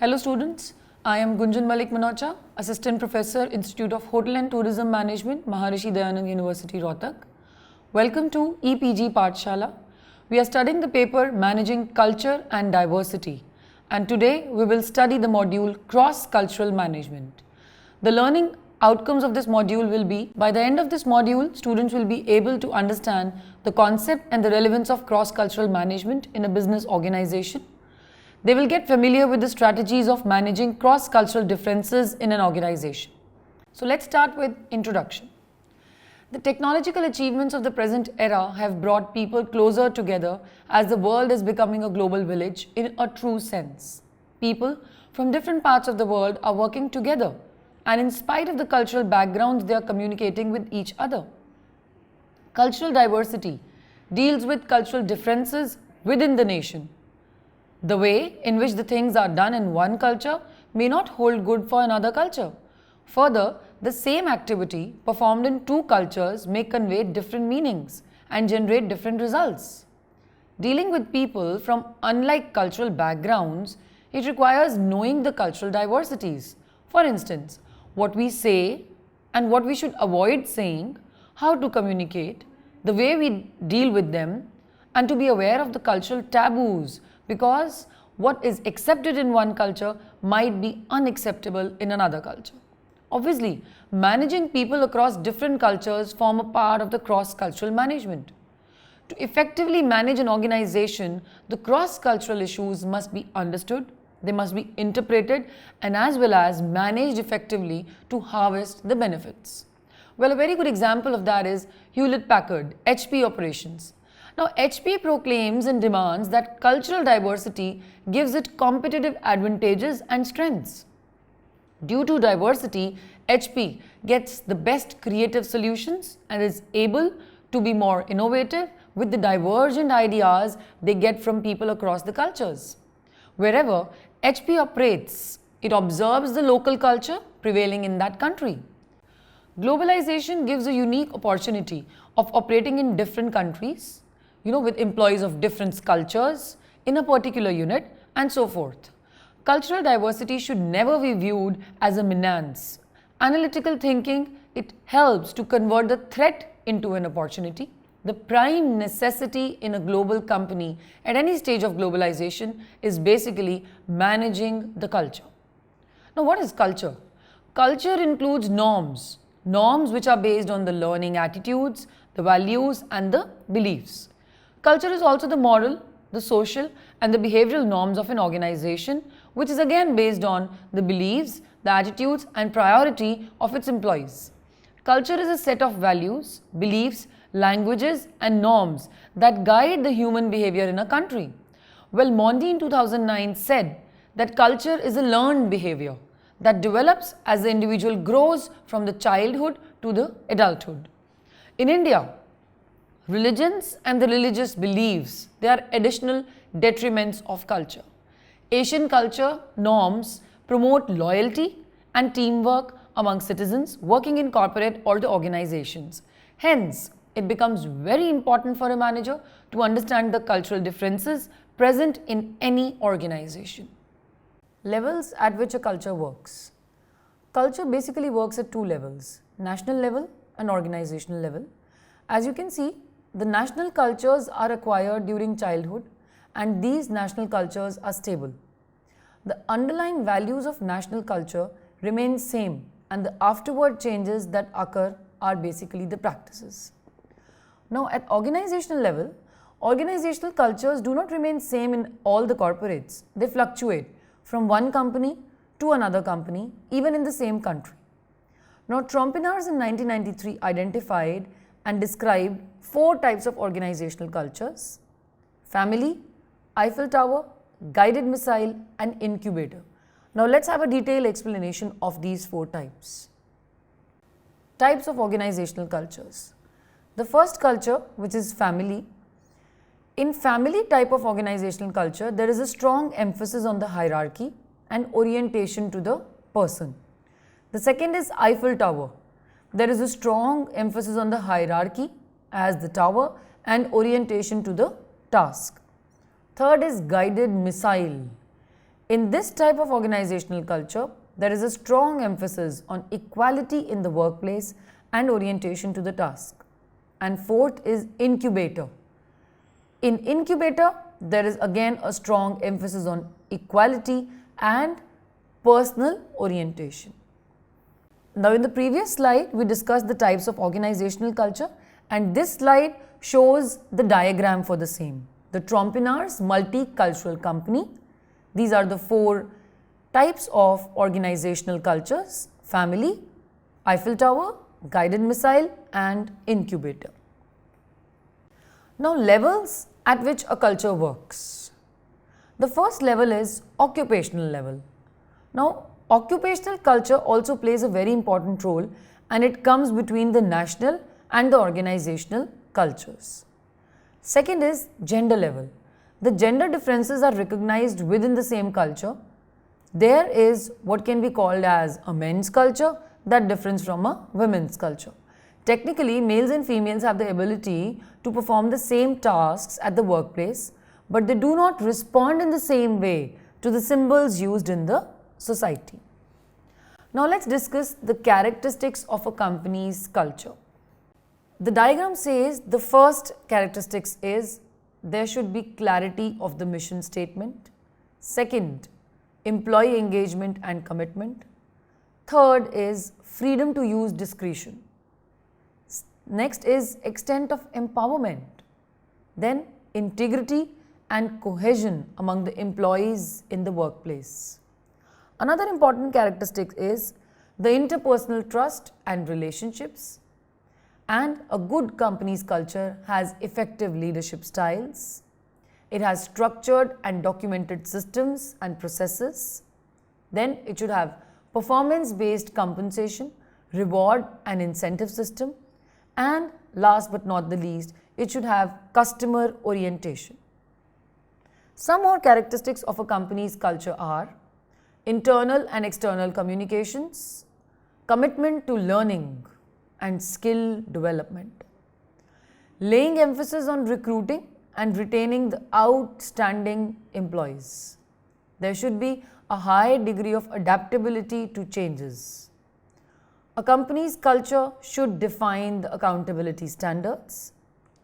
Hello students, I am Gunjan Malik Manocha, Assistant Professor, Institute of Hotel and Tourism Management, Maharishi Dayanand University, Rohtak. Welcome to EPG Pathshala. We are studying the paper Managing Culture and Diversity, and today we will study the module Cross-Cultural Management. The learning outcomes of this module will be, by the end of this module, students will be able to understand the concept and the relevance of cross-cultural management in a business organization. They will get familiar with the strategies of managing cross-cultural differences in an organization. So let's start with introduction. The technological achievements of the present era have brought people closer together as the world is becoming a global village in a true sense. People from different parts of the world are working together, and in spite of the cultural backgrounds, they are communicating with each other. Cultural diversity deals with cultural differences within the nation. The way in which the things are done in one culture may not hold good for another culture. Further, the same activity performed in two cultures may convey different meanings and generate different results. Dealing with people from unlike cultural backgrounds, it requires knowing the cultural diversities. For instance, what we say and what we should avoid saying, how to communicate, the way we deal with them, and to be aware of the cultural taboos, because what is accepted in one culture might be unacceptable in another culture. Obviously, managing people across different cultures form a part of the cross-cultural management. To effectively manage an organization, the cross-cultural issues must be understood, they must be interpreted, and as well as managed effectively to harvest the benefits. Well, a very good example of that is Hewlett-Packard, HP operations. Now, HP proclaims and demands that cultural diversity gives it competitive advantages and strengths. Due to diversity, HP gets the best creative solutions and is able to be more innovative with the divergent ideas they get from people across the cultures. Wherever HP operates, it observes the local culture prevailing in that country. Globalization gives a unique opportunity of operating in different countries, with employees of different cultures in a particular unit and so forth. Cultural diversity should never be viewed as a menace. Analytical thinking, it helps to convert the threat into an opportunity. The prime necessity in a global company at any stage of globalization is basically managing the culture. Now, what is culture? Culture includes norms which are based on the learning attitudes, the values and the beliefs. Culture is also the moral, the social and the behavioral norms of an organization, which is again based on the beliefs, the attitudes and priority of its employees. Culture is a set of values, beliefs, languages and norms that guide the human behavior in a country. Well, Mondi in 2009 said that culture is a learned behavior that develops as the individual grows from the childhood to the adulthood. In India, religions and the religious beliefs, they are additional detriments of culture. Asian culture norms promote loyalty and teamwork among citizens working in corporate or the organizations. Hence, it becomes very important for a manager to understand the cultural differences present in any organization. Levels at which a culture works. Culture basically works at two levels, national level and organizational level. As you can see, the national cultures are acquired during childhood and these national cultures are stable. The underlying values of national culture remain same and the afterward changes that occur are basically the practices. Now, at organizational level, organizational cultures do not remain same in all the corporates. They fluctuate from one company to another company, even in the same country. Now, Trompinars in 1993 identified and described four types of organizational cultures: family, Eiffel Tower, guided missile and incubator. Now let's have a detailed explanation of these four types. Types of organizational cultures. The first culture, which is family. In family type of organizational culture, there is a strong emphasis on the hierarchy and orientation to the person. The second is Eiffel Tower. There is a strong emphasis on the hierarchy as the tower and orientation to the task. Third is guided missile. In this type of organizational culture, there is a strong emphasis on equality in the workplace and orientation to the task. And fourth is incubator. In incubator, there is again a strong emphasis on equality and personal orientation. Now, in the previous slide, we discussed the types of organizational culture, and this slide shows the diagram for the same. The Trompinar's multicultural company. These are the four types of organizational cultures: family, Eiffel Tower, guided missile, and incubator. Now, levels at which a culture works. The first level is occupational level. Now, occupational culture also plays a very important role, and it comes between the national and the organizational cultures. Second is gender level. The gender differences are recognized within the same culture. There is what can be called as a men's culture that differs from a women's culture. Technically, males and females have the ability to perform the same tasks at the workplace, but they do not respond in the same way to the symbols used in the society. Now, let's discuss the characteristics of a company's culture. The diagram says the first characteristics is there should be clarity of the mission statement. Second, employee engagement and commitment. Third is freedom to use discretion. Next is extent of empowerment. Then integrity and cohesion among the employees in the workplace. Another important characteristic is the interpersonal trust and relationships. And a good company's culture has effective leadership styles. It has structured and documented systems and processes. Then it should have performance-based compensation, reward and incentive system. And last but not the least, it should have customer orientation. Some more characteristics of a company's culture are internal and external communications, commitment to learning and skill development, laying emphasis on recruiting and retaining the outstanding employees. There should be a high degree of adaptability to changes. A company's culture should define the accountability standards,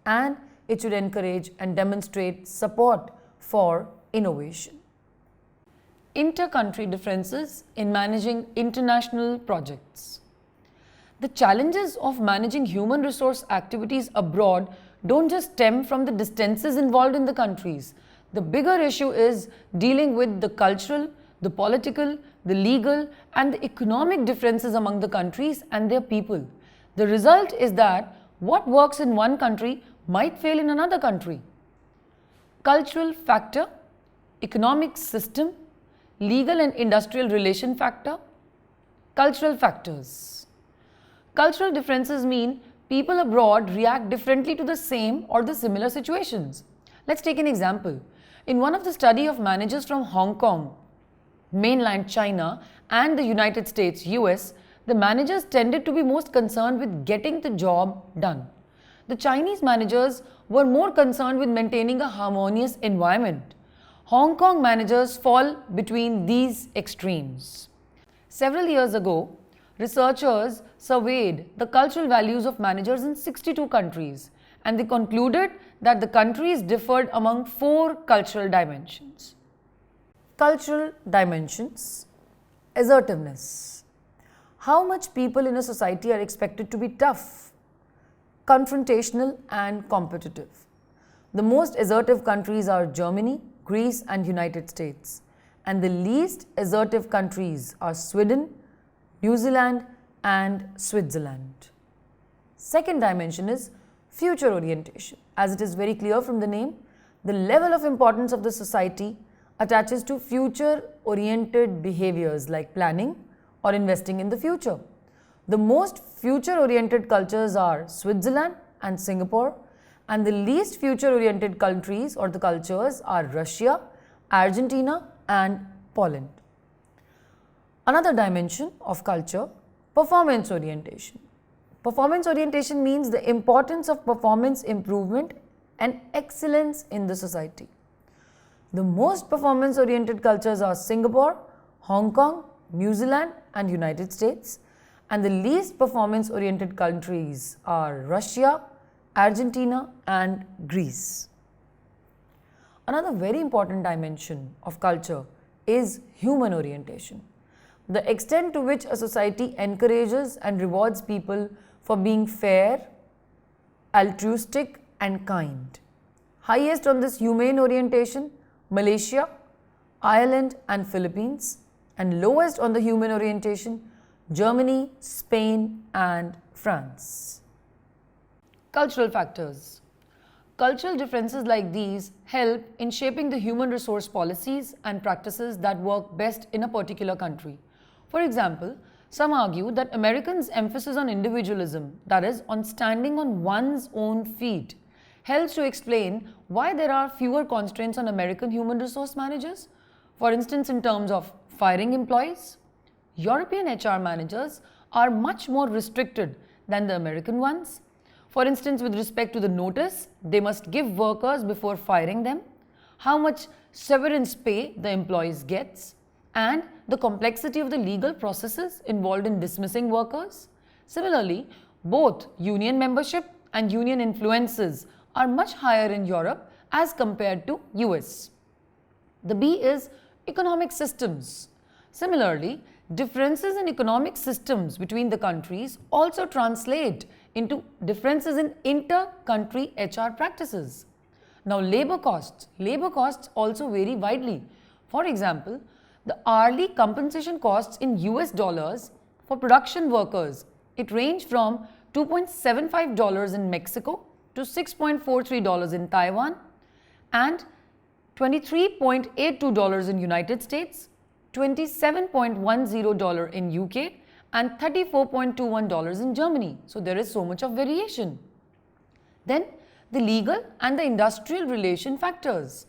and it should encourage and demonstrate support for innovation. Inter-country differences in managing international projects. The challenges of managing human resource activities abroad don't just stem from the distances involved in the countries. The bigger issue is dealing with the cultural, the political, the legal and the economic differences among the countries and their people. The result is that what works in one country might fail in another country. Cultural factor, economic system, legal and industrial relation factor, cultural factors. Cultural differences mean people abroad react differently to the same or the similar situations. Let's take an example. In one of the study of managers from Hong Kong, mainland China and the United States, US, the managers tended to be most concerned with getting the job done. The Chinese managers were more concerned with maintaining a harmonious environment. Hong Kong managers fall between these extremes. Several years ago, researchers surveyed the cultural values of managers in 62 countries, and they concluded that the countries differed among 4 cultural dimensions. Cultural dimensions. Assertiveness. How much people in a society are expected to be tough, confrontational and competitive. The most assertive countries are Germany, Greece and United States, and the least assertive countries are Sweden, New Zealand and Switzerland. Second dimension is future orientation. As it is very clear from the name, the level of importance of the society attaches to future oriented behaviors like planning or investing in the future. The most future oriented cultures are Switzerland and Singapore, and the least future oriented countries or the cultures are Russia, Argentina and Poland. Another dimension of culture, performance orientation. Performance orientation means the importance of performance improvement and excellence in the society. The most performance-oriented cultures are Singapore, Hong Kong, New Zealand and United States, and the least performance-oriented countries are Russia, Argentina and Greece. Another very important dimension of culture is human orientation. The extent to which a society encourages and rewards people for being fair, altruistic and kind. Highest on this humane orientation, Malaysia, Ireland and Philippines, and lowest on the human orientation, Germany, Spain and France. Cultural factors. Cultural differences like these help in shaping the human resource policies and practices that work best in a particular country. For example, some argue that Americans' emphasis on individualism, that is, on standing on one's own feet, helps to explain why there are fewer constraints on American human resource managers. For instance, in terms of firing employees, European HR managers are much more restricted than the American ones. For instance, with respect to the notice they must give workers before firing them, how much severance pay the employees gets, and the complexity of the legal processes involved in dismissing workers. Similarly, both union membership and union influences are much higher in Europe as compared to US. The B is economic systems. Similarly, differences in economic systems between the countries also translate into differences in inter-country HR practices. Now, labor costs also vary widely. For example, the hourly compensation costs in US dollars for production workers, it ranged from $2.75 in Mexico to $6.43 in Taiwan and $23.82 in United States, $27.10 in UK and $34.21 in Germany. So there is so much of variation. Then the legal and the industrial relation factors.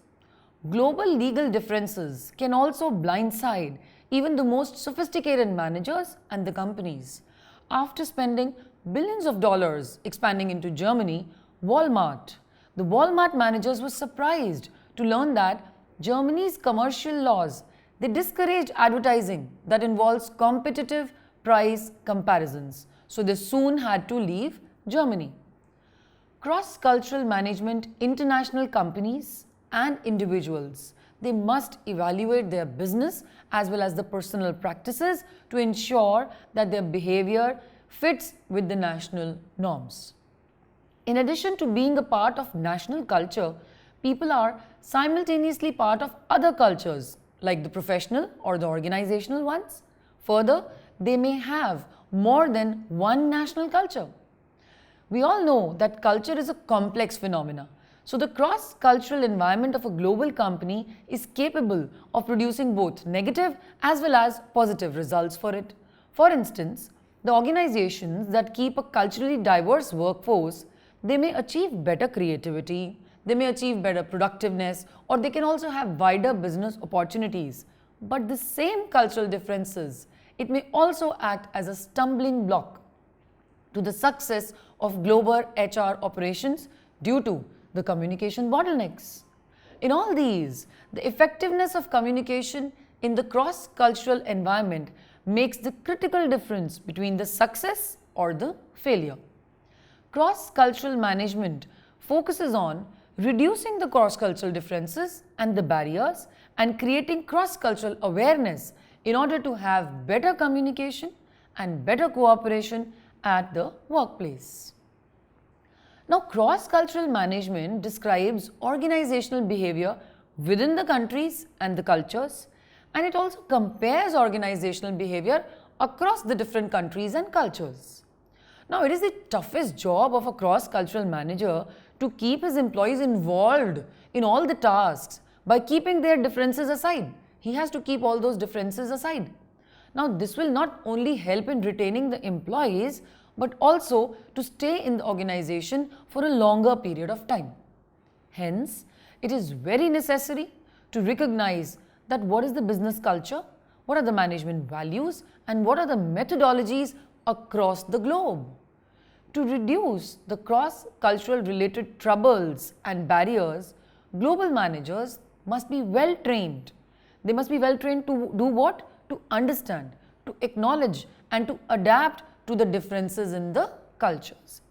Global legal differences can also blindside even the most sophisticated managers and the companies. After spending billions of dollars expanding into Germany, the Walmart managers were surprised to learn that Germany's commercial laws, they discouraged advertising that involves competitive price comparisons. So they soon had to leave Germany. Cross-cultural management, international companies and individuals, they must evaluate their business as well as the personal practices to ensure that their behavior fits with the national norms. In addition to being a part of national culture, people are simultaneously part of other cultures like the professional or the organizational ones. Further, they may have more than one national culture. We all know that culture is a complex phenomena. So the cross-cultural environment of a global company is capable of producing both negative as well as positive results for it. For instance, the organizations that keep a culturally diverse workforce, they may achieve better creativity, they may achieve better productiveness, or they can also have wider business opportunities. But the same cultural differences, it may also act as a stumbling block to the success of global HR operations due to the communication bottlenecks. In all these, the effectiveness of communication in the cross-cultural environment makes the critical difference between the success or the failure. Cross-cultural management focuses on reducing the cross-cultural differences and the barriers and creating cross-cultural awareness in order to have better communication and better cooperation at the workplace. Now, cross-cultural management describes organizational behavior within the countries and the cultures, and it also compares organizational behavior across the different countries and cultures. Now, it is the toughest job of a cross-cultural manager to keep his employees involved in all the tasks by keeping their differences aside. He has to keep all those differences aside. Now, this will not only help in retaining the employees, but also to stay in the organization for a longer period of time. Hence, it is very necessary to recognize that what is the business culture, what are the management values, and what are the methodologies across the globe. To reduce the cross-cultural related troubles and barriers, global managers, must be well trained. They must be well trained to do what? To understand, to acknowledge and to adapt to the differences in the cultures.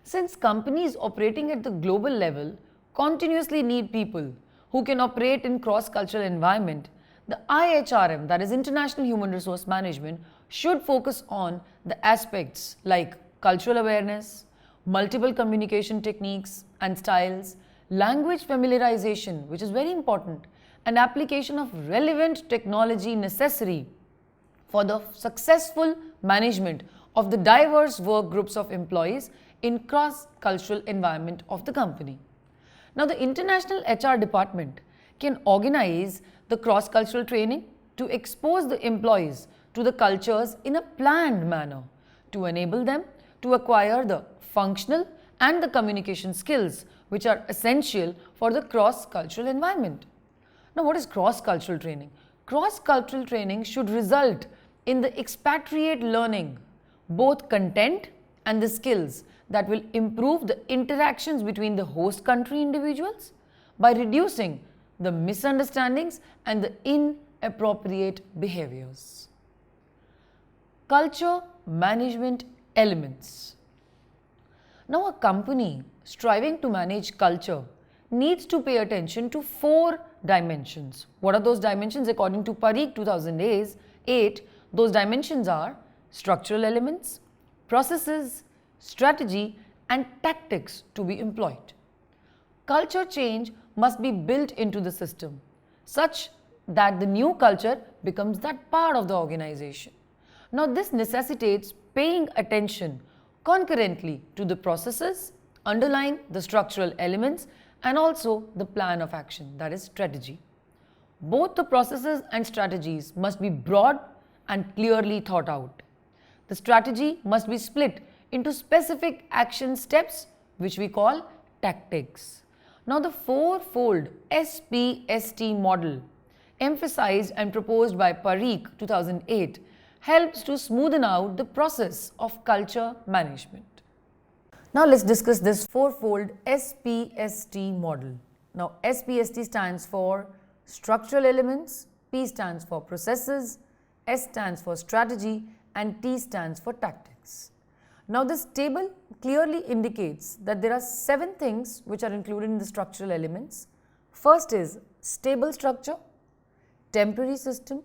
Since companies operating at the global level continuously need people who can operate in cross-cultural environment, the IHRM, that is International Human Resource Management, should focus on the aspects like cultural awareness, multiple communication techniques and styles, language familiarization, which is very important, and application of relevant technology necessary for the successful management of the diverse work groups of employees in cross-cultural environment of the company. Now, the International HR Department can organize the cross-cultural training to expose the employees to the cultures in a planned manner to enable them to acquire the functional and the communication skills which are essential for the cross-cultural environment. Now, what is cross-cultural training? Cross-cultural training should result in the expatriate learning both content and the skills that will improve the interactions between the host country individuals by reducing the misunderstandings and the inappropriate behaviors. Culture management elements. Now, a company striving to manage culture needs to pay attention to 4 dimensions. What are those dimensions? According to Parikh 2008, those dimensions are structural elements, processes, strategy and tactics to be employed. Culture change must be built into the system such that the new culture becomes that part of the organization. Now, this necessitates paying attention concurrently to the processes underlying the structural elements and also the plan of action, that is strategy. Both the processes and strategies must be broad and clearly thought out. The strategy must be split into specific action steps which we call tactics. Now, the 4-fold SPST model emphasized and proposed by Parikh 2008 helps to smoothen out the process of culture management. Now, let's discuss this 4-fold SPST model. Now, SPST stands for structural elements, P stands for processes, S stands for strategy and T stands for tactics. Now, this table clearly indicates that there are 7 things which are included in the structural elements. First is stable structure, temporary system,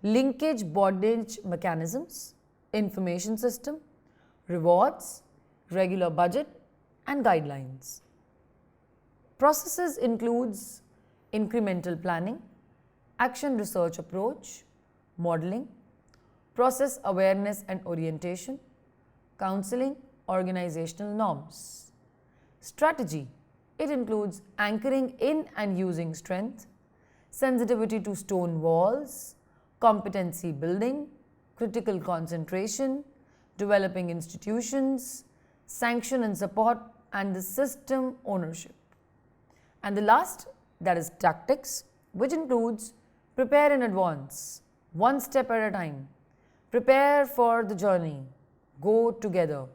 linkage bondage mechanisms, information system, rewards, regular budget and guidelines. Processes includes incremental planning, action research approach, modeling, process awareness and orientation, counseling, organizational norms. Strategy, it includes anchoring in and using strength, sensitivity to stone walls, competency building, critical concentration, developing institutions, sanction and support and the system ownership. And the last, that is tactics, which includes prepare in advance, one step at a time, prepare for the journey, go together,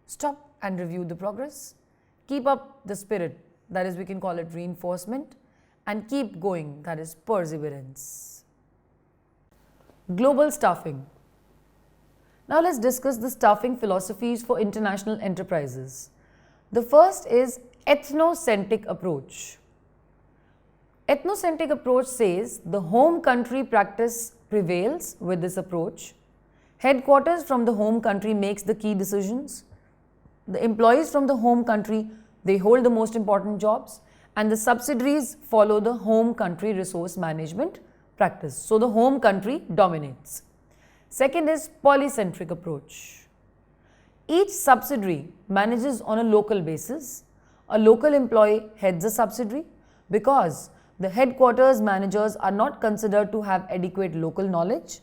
stop and review the progress, keep up the spirit, that is we can call it reinforcement, and keep going, that is perseverance. Global staffing. Now, let's discuss the staffing philosophies for international enterprises. The first is ethnocentric approach. Ethnocentric approach says the home country practice prevails with this approach. Headquarters from the home country makes the key decisions. The employees from the home country, they hold the most important jobs and the subsidiaries follow the home country resource management practice. So, the home country dominates. Second is polycentric approach. Each subsidiary manages on a local basis. A local employee heads a subsidiary because the headquarters managers are not considered to have adequate local knowledge.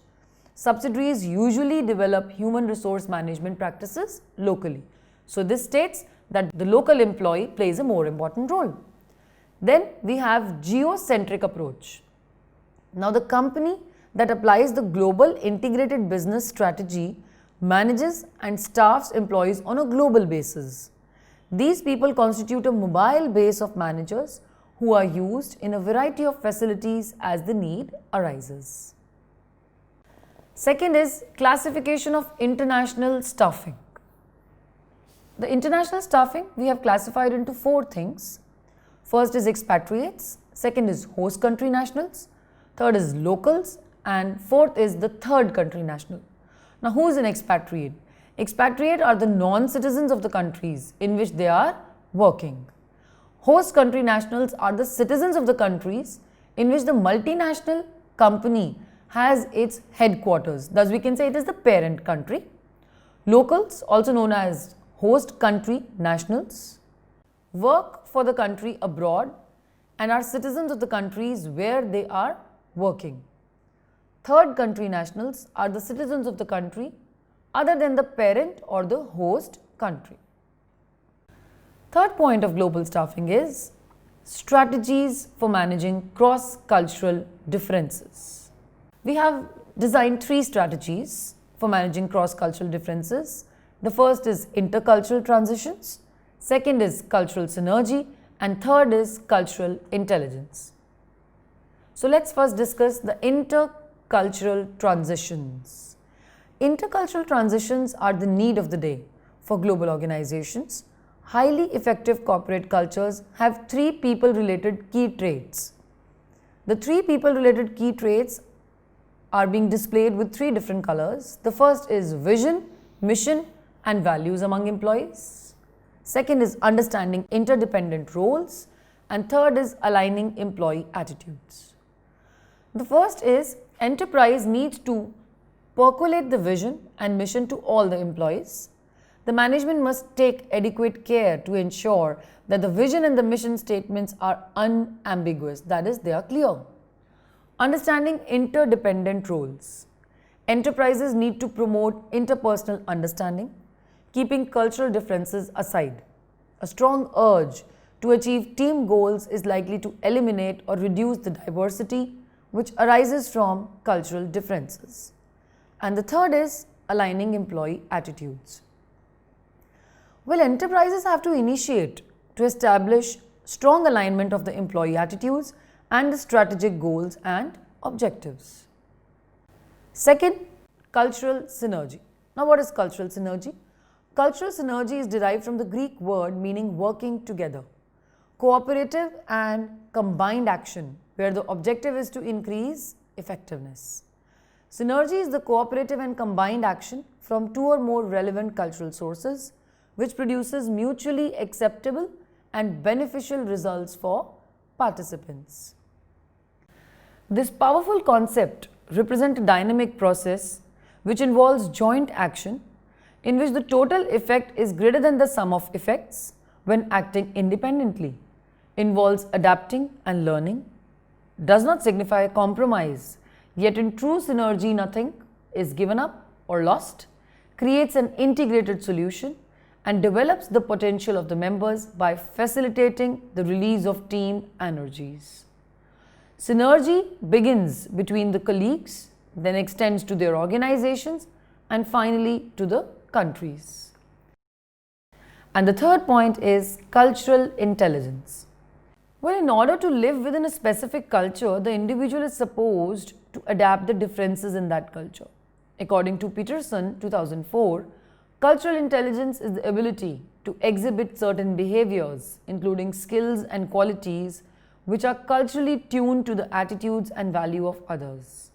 Subsidiaries usually develop human resource management practices locally. So, this states that the local employee plays a more important role. Then we have geocentric approach. Now, the company that applies the global integrated business strategy manages and staffs employees on a global basis. These people constitute a mobile base of managers who are used in a variety of facilities as the need arises. Second is classification of international staffing. The international staffing we have classified into 4 things. First is expatriates, second is host country nationals, third is locals, and fourth is the third country national. Now, who is an expatriate? Expatriate are the non-citizens of the countries in which they are working. Host country nationals are the citizens of the countries in which the multinational company has its headquarters. Thus, we can say it is the parent country. Locals, also known as host country nationals, work for the country abroad and are citizens of the countries where they are working. Third country nationals are the citizens of the country other than the parent or the host country. Third point of global staffing is strategies for managing cross-cultural differences. We have designed 3 strategies for managing cross-cultural differences. The first is intercultural transitions, second is cultural synergy, and third is cultural intelligence. So let's first discuss the intercultural transitions. Intercultural transitions are the need of the day for global organizations. Highly effective corporate cultures have 3 people-related key traits. The 3 people-related key traits are being displayed with 3 different colors. The first is vision, mission, and values among employees. Second is understanding interdependent roles, and third is aligning employee attitudes. The first is enterprise needs to percolate the vision and mission to all the employees. The management must take adequate care to ensure that the vision and the mission statements are unambiguous, that is, they are clear. Understanding interdependent roles. Enterprises need to promote interpersonal understanding, keeping cultural differences aside. A strong urge to achieve team goals is likely to eliminate or reduce the diversity which arises from cultural differences. And the third is aligning employee attitudes. Well, enterprises have to initiate to establish strong alignment of the employee attitudes and the strategic goals and objectives. Second, cultural synergy. Now, what is cultural synergy? Cultural synergy is derived from the Greek word meaning working together. Cooperative and combined action where the objective is to increase effectiveness. Synergy is the cooperative and combined action from 2 or more relevant cultural sources which produces mutually acceptable and beneficial results for participants. This powerful concept represents a dynamic process which involves joint action in which the total effect is greater than the sum of effects when acting independently, involves adapting and learning, does not signify a compromise, yet in true synergy nothing is given up or lost, creates an integrated solution, and develops the potential of the members by facilitating the release of team energies. Synergy begins between the colleagues, then extends to their organizations, and finally to the countries. And the third point is cultural intelligence. Well, in order to live within a specific culture, the individual is supposed to adapt the differences in that culture. According to Peterson, 2004, cultural intelligence is the ability to exhibit certain behaviors, including skills and qualities, which are culturally tuned to the attitudes and value of others.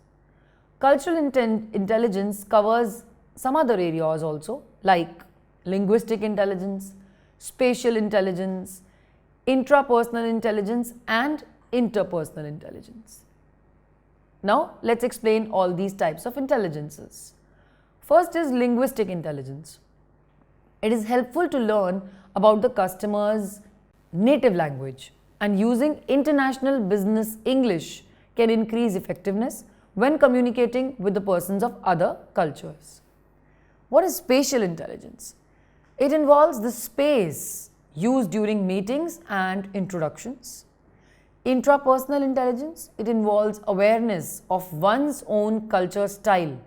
Cultural intelligence covers some other areas also, like linguistic intelligence, spatial intelligence, intrapersonal intelligence, and interpersonal intelligence. Now, let's explain all these types of intelligences. First is linguistic intelligence. It is helpful to learn about the customer's native language, and using international business English can increase effectiveness when communicating with the persons of other cultures. What is spatial intelligence? It involves the space used during meetings and introductions. Intrapersonal intelligence, it involves awareness of one's own culture style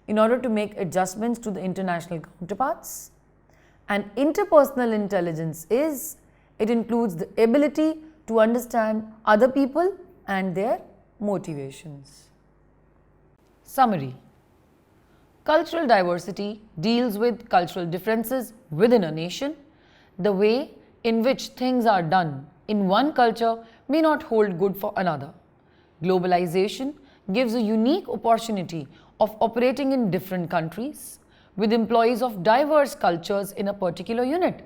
in order to make adjustments to the international counterparts. And interpersonal intelligence it includes the ability to understand other people and their motivations. Summary. Cultural diversity deals with cultural differences within a nation. The way in which things are done in one culture may not hold good for another. Globalization gives a unique opportunity of operating in different countries with employees of diverse cultures in a particular unit.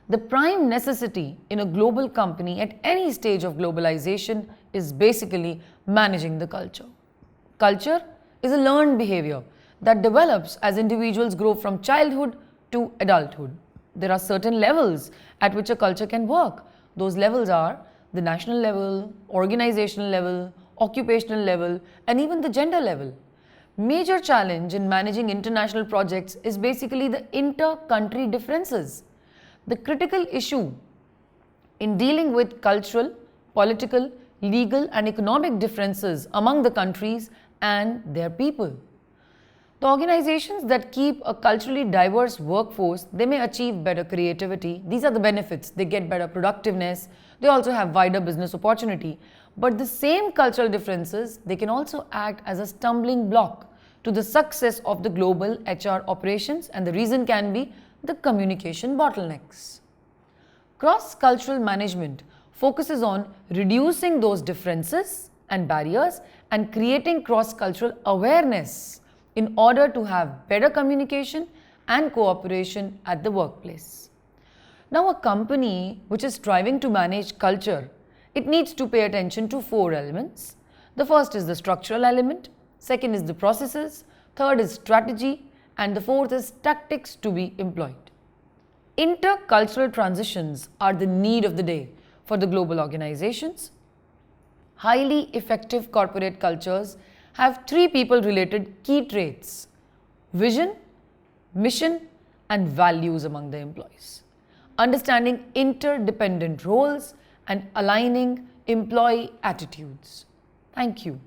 The prime necessity in a global company at any stage of globalization is basically managing the culture. Culture is a learned behavior that develops as individuals grow from childhood to adulthood. There are certain levels at which a culture can work. Those levels are the national level, organizational level, occupational level, and even the gender level. Major challenge in managing international projects is basically the inter-country differences. The critical issue in dealing with cultural, political, legal, and economic differences among the countries and their people. The organizations that keep a culturally diverse workforce, they may achieve better creativity. These are the benefits. They get better productiveness. They also have wider business opportunity. But the same cultural differences, they can also act as a stumbling block to the success of the global HR operations, and the reason can be the communication bottlenecks. Cross-cultural management focuses on reducing those differences and barriers and creating cross-cultural awareness in order to have better communication and cooperation at the workplace. Now, a company which is striving to manage culture, it needs to pay attention to 4 elements. The first is the structural element, second is the processes, third is strategy, and the fourth is tactics to be employed. Intercultural transitions are the need of the day for the global organizations. Highly effective corporate cultures have 3 people-related key traits: vision, mission, and values among the employees. Understanding interdependent roles and aligning employee attitudes. Thank you.